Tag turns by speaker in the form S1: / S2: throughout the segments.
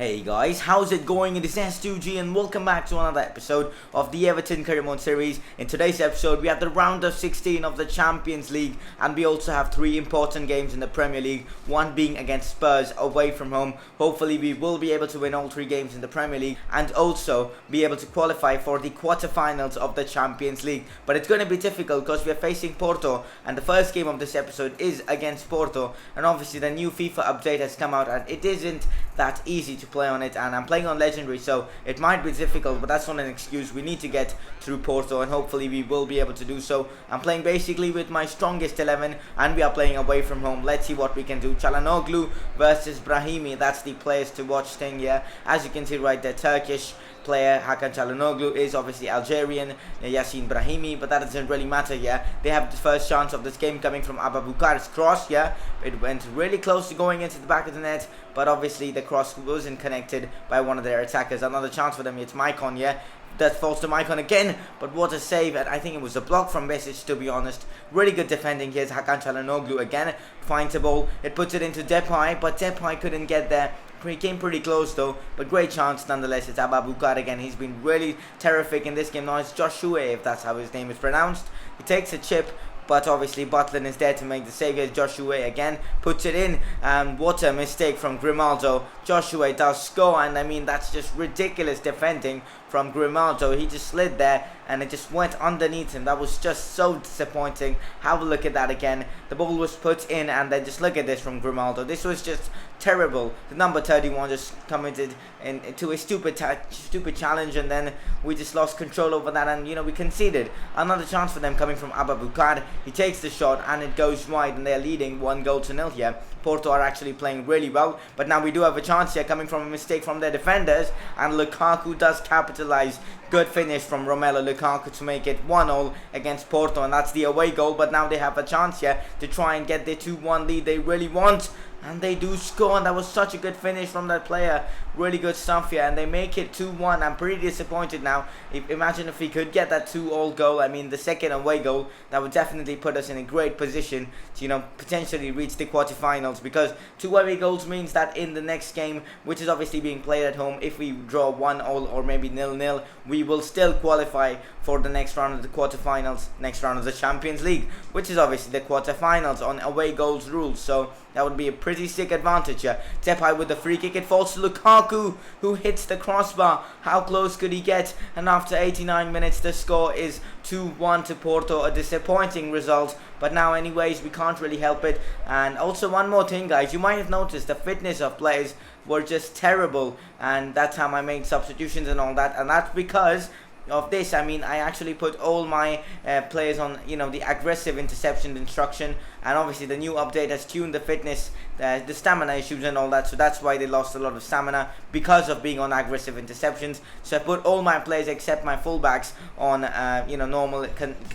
S1: Hey guys, how's it going? It is S2G and welcome back to another episode of the Everton Career Mode series. In today's episode, we have the round of 16 of the Champions League, and we also have three important games in the Premier League, one being against Spurs away from home. Hopefully we will be able to win all three games in the Premier League and also be able to qualify for the quarterfinals of the Champions League. But it's going to be difficult because we are facing Porto, and the first game of this episode is against Porto, and obviously the new FIFA update has come out and it isn't that easy to play on it, and I'm playing on Legendary, so it might be difficult, but that's not an excuse. We need to get through Porto and hopefully we will be able to do so. I'm playing basically with my strongest 11 and we are playing away from home. Let's see what we can do. Çalhanoğlu versus Brahimi, that's the players to watch thing here. As you can see right there, Turkish player Hakan Çalhanoğlu is obviously Algerian, Yasin Brahimi, but that doesn't really matter here. They have the first chance of this game coming from Abubakar's cross. Yeah, it went really close to going into the back of the net, but obviously the cross wasn't connected by one of their attackers. Another chance for them. It's Maicon. Yeah, that falls to Maicon again, but what a save, and I think it was a block from Besic, to be honest. Really good defending. Here's Hakan Çalhanoğlu again, finds the ball, it puts it into Depay, but Depay couldn't get there. He came pretty close though, but great chance nonetheless. It's Ababukar again. He's been really terrific in this game. Now it's Joshua, if that's how his name is pronounced. He takes a chip, but obviously Butland is there to make the save. Here's Joshua again, puts it in, and what a mistake from Grimaldo. Joshua does score, and I mean that's just ridiculous defending from Grimaldo. He just slid there and it just went underneath him. That was just so disappointing. Have a look at that again. The ball was put in, and then just look at this from Grimaldo. This was just terrible. The number 31 just committed into a stupid challenge, and then we just lost control over that, and we conceded. Another chance for them coming from Ababukar. He takes the shot and it goes wide, and they're leading 1-0 here. Porto are actually playing really well, but now we do have a chance here coming from a mistake from their defenders, and Lukaku does capitalize. Good finish from Romelu Lukaku to make it 1-0 against Porto, and that's the away goal. But now they have a chance here to try and get the 2-1 lead they really want, and they do score, and that was such a good finish from that player. Really good stuff here, and they make it 2-1. I'm pretty disappointed now. Imagine if we could get that 2-all goal, I mean the second away goal, that would definitely put us in a great position to potentially reach the quarterfinals, because 2 away goals means that in the next game, which is obviously being played at home, if we draw 1-all or maybe 0-0, we will still qualify for the next round of the quarterfinals, next round of the Champions League, which is obviously the quarterfinals on away goals rules. So that would be a pretty sick advantage here. Depay with the free kick, it falls to Lukaku, who hits the crossbar. How close could he get? And after 89 minutes, the score is 2-1 to Porto. A disappointing result, but now anyways, we can't really help it. And also one more thing, guys, you might have noticed the fitness of players were just terrible, and that's how I made substitutions and all that, and that's because of this. I mean, I actually put all my players on the aggressive interception instruction, and obviously the new update has tuned the fitness, the stamina issues and all that, so that's why they lost a lot of stamina, because of being on aggressive interceptions. So I put all my players except my fullbacks on normal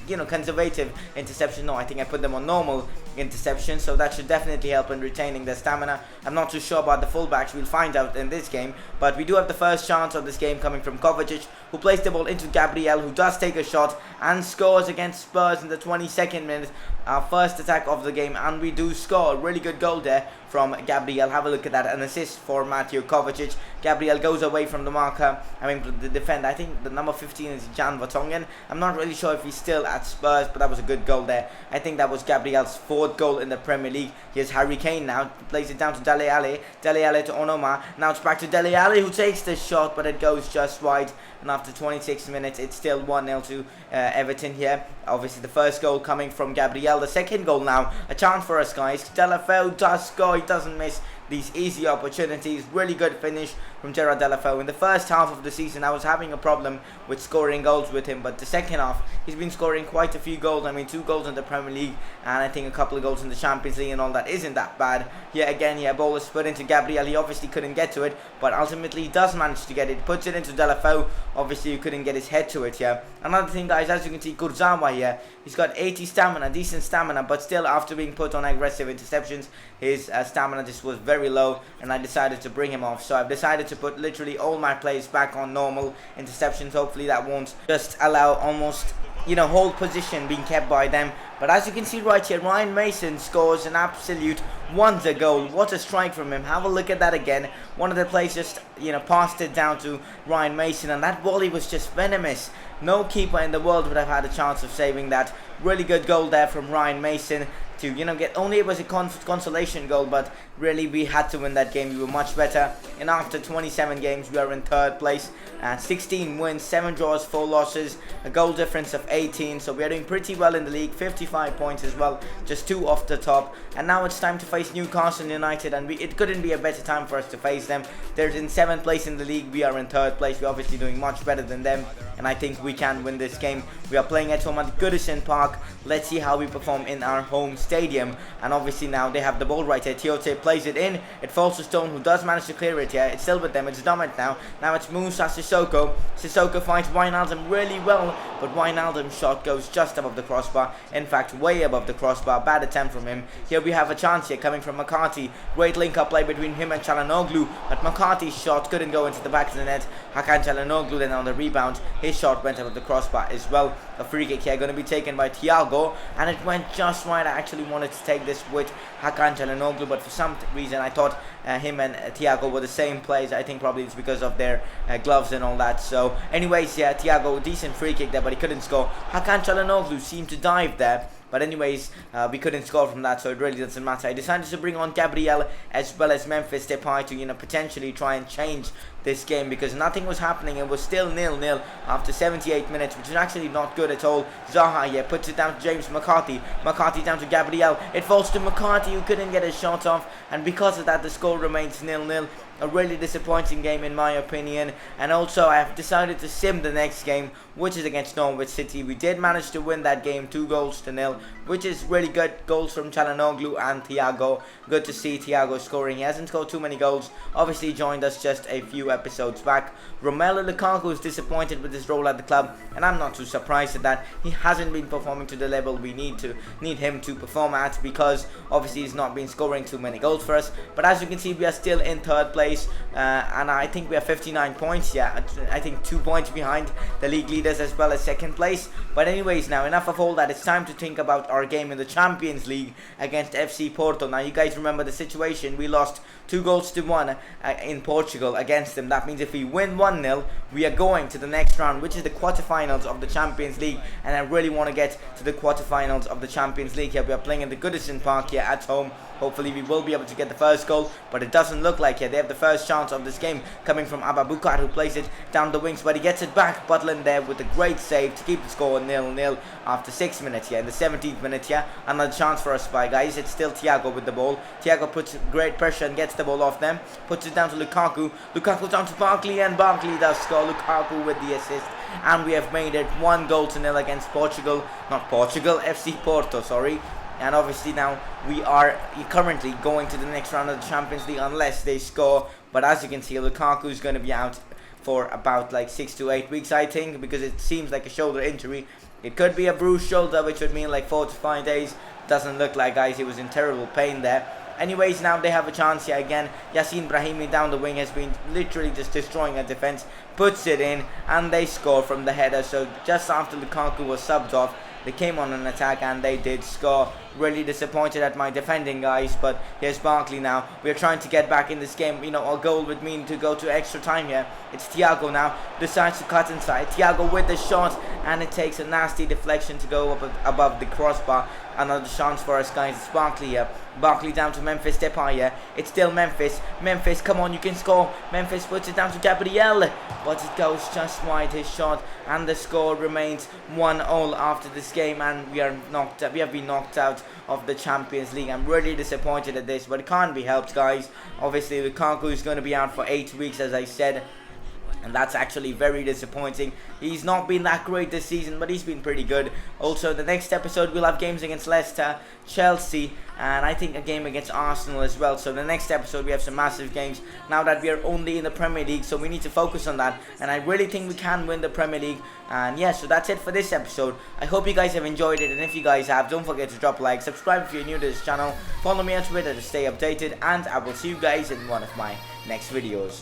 S1: conservative interception. No, I think I put them on normal interception, so that should definitely help in retaining their stamina. I'm not too sure about the fullbacks, we'll find out in this game, but we do have the first chance of this game coming from Kovacic, who plays the ball into Gabriel, who does take a shot and scores against Spurs in the 22nd minute. Our first attack of the game, and we do score. A really good goal there from Gabriel. Have a look at that, an assist for Mateo Kovacic. Gabriel goes away from the marker, the defender. I think the number 15 is Jan Vertonghen. I'm not really sure if he's still at Spurs, but that was a good goal there. I think that was Gabriel's 4th goal in the Premier League. Here's Harry Kane now, plays it down to Dele Alli. Dele Alli to Onoma. Now it's back to Dele Alli, who takes the shot, but it goes just wide. And after 26 minutes, it's still 1-0 to Everton here. Obviously the first goal coming from Gabriel. The second goal now, a chance for us, guys. Deulofeu does score, he doesn't miss these easy opportunities. Really good finish from Gerard Deulofeu. In the first half of the season, I was having a problem with scoring goals with him, but the second half, he's been scoring quite a few goals. I mean, 2 goals in the Premier League, and I think a couple of goals in the Champions League and all that isn't that bad. Here again, ball is put into Gabriel. He obviously couldn't get to it, but ultimately he does manage to get it. Puts it into Deulofeu. Obviously, he couldn't get his head to it here. Another thing, guys, as you can see, Kurzawa here, he's got 80 stamina, decent stamina, but still after being put on aggressive interceptions, his stamina just was very low, and I decided to bring him off. So I've decided to put literally all my players back on normal interceptions. Hopefully that won't just allow almost hold position being kept by them. But as you can see right here, Ryan Mason scores an absolute wonder goal. What a strike from him. Have a look at that again. One of the players just, passed it down to Ryan Mason, and that volley was just venomous. No keeper in the world would have had a chance of saving that. Really good goal there from Ryan Mason to, get, only it was a consolation goal, but really we had to win that game. We were much better, and after 27 games we are in 3rd place, 16 wins, 7 draws, 4 losses, a goal difference of 18, so we are doing pretty well in the league. 55 points as well, just 2 off the top. And now it's time to face Newcastle United, and it couldn't be a better time for us to face them. They're in 7th place in the league, we are in 3rd place. We're obviously doing much better than them, and I think we can win this game. We are playing at home at Goodison Park. Let's see how we perform in our home stadium. And obviously now they have the ball right here. Tiote plays it in, it falls to Stone, who does manage to clear it here. It's still with them, it's Dummett now. Now it's Musa Sissoko. Sissoko finds Wijnaldum really well, but Wijnaldum's shot goes just above the crossbar. In fact, way above the crossbar. Bad attempt from him. Here we have a chance here coming from McCarthy. Great link-up play between him and Çalhanoğlu, but McCarthy's shot couldn't go into the back of the net. Hakan Çalhanoğlu then on the rebound, his shot went above the crossbar as well. A free kick here going to be taken by Thiago, and it went just right. I actually wanted to take this with Hakan Çalhanoğlu, but for some reason I thought him and Thiago were the same players. I think probably it's because of their gloves and all that. So anyways, yeah, Thiago, decent free kick there, but he couldn't score. Hakan Çalhanoğlu seemed to dive there, but anyways, we couldn't score from that, so it really doesn't matter. I decided to bring on Gabriel as well as Memphis Depay to, potentially try and change this game, because nothing was happening. It was still 0-0 after 78 minutes, which is actually not good at all. Zaha here puts it down to James McCarthy. McCarthy down to Gabriel. It falls to McCarthy, who couldn't get his shot off, and because of that, the score remains 0-0. A really disappointing game in my opinion. And also I have decided to sim the next game, which is against Norwich City. We did manage to win that game 2-0, which is really good. Goals from Çalhanoğlu and Thiago. Good to see Thiago scoring. He hasn't scored too many goals. Obviously joined us just a few episodes back. Romelu Lukaku is disappointed with his role at the club, and I'm not too surprised at that. He hasn't been performing to the level we need him to perform at, because obviously he's not been scoring too many goals for us. But as you can see, we are still in 3rd place. And I think we have 59 points. Yeah, I think 2 points behind the league leaders as well as 2nd place. But anyways, now enough of all that. It's time to think about our game in the Champions League against FC Porto. Now you guys remember the situation. We lost 2-1 in Portugal against them. That means if we win 1-0, we are going to the next round, which is the quarterfinals of the Champions League. And I really want to get to the quarterfinals of the Champions League here. We are playing in the Goodison Park here at home. Hopefully we will be able to get the first goal, but it doesn't look like it. They have the first chance of this game coming from Ababukar, who plays it down the wings, but he gets it back. Butland there with a great save to keep the score 0-0 after 6 minutes here. In the 17th minute here, another chance for us by guys. It's still Thiago with the ball. Thiago puts great pressure and gets the ball off them. Puts it down to Lukaku. Lukaku down to Barkley, and Barkley does score. Lukaku with the assist. And we have made it 1-0 against Portugal. Not Portugal, FC Porto, sorry. And obviously now we are currently going to the next round of the Champions League unless they score. But as you can see, Lukaku is going to be out for about like 6 to 8 weeks, I think, because it seems like a shoulder injury. It could be a bruised shoulder, which would mean like 4 to 5 days. Doesn't look like, guys. He was in terrible pain there. Anyways, now they have a chance here again. Yassine Brahimi down the wing has been literally just destroying a defense. Puts it in, and they score from the header. So just after Lukaku was subbed off, they came on an attack and they did score. Really disappointed at my defending, guys, but here's Barkley now. We're trying to get back in this game. A goal would mean to go to extra time here. It's Thiago now, decides to cut inside. Thiago with the shot, and it takes a nasty deflection to go up above the crossbar. Another chance for us, guys. It's Barkley here. Barkley down to Memphis Depay here. It's still Memphis. Memphis, come on, you can score. Memphis puts it down to Gabriel, but it goes just wide, his shot, and the score remains 1-0 after this game, and we have been knocked out of the Champions League. I'm really disappointed at this, but it can't be helped, guys. Obviously, Lukaku is going to be out for 8 weeks, as I said. And that's actually very disappointing. He's not been that great this season, but he's been pretty good. Also, the next episode we'll have games against Leicester, Chelsea, and I think a game against Arsenal as well. So the next episode we have some massive games now that we are only in the Premier League, so we need to focus on that. And I really think we can win the Premier League. And yeah, so that's it for this episode. I hope you guys have enjoyed it, and if you guys have, don't forget to drop a like, subscribe if you're new to this channel, follow me on Twitter to stay updated, and I will see you guys in one of my next videos.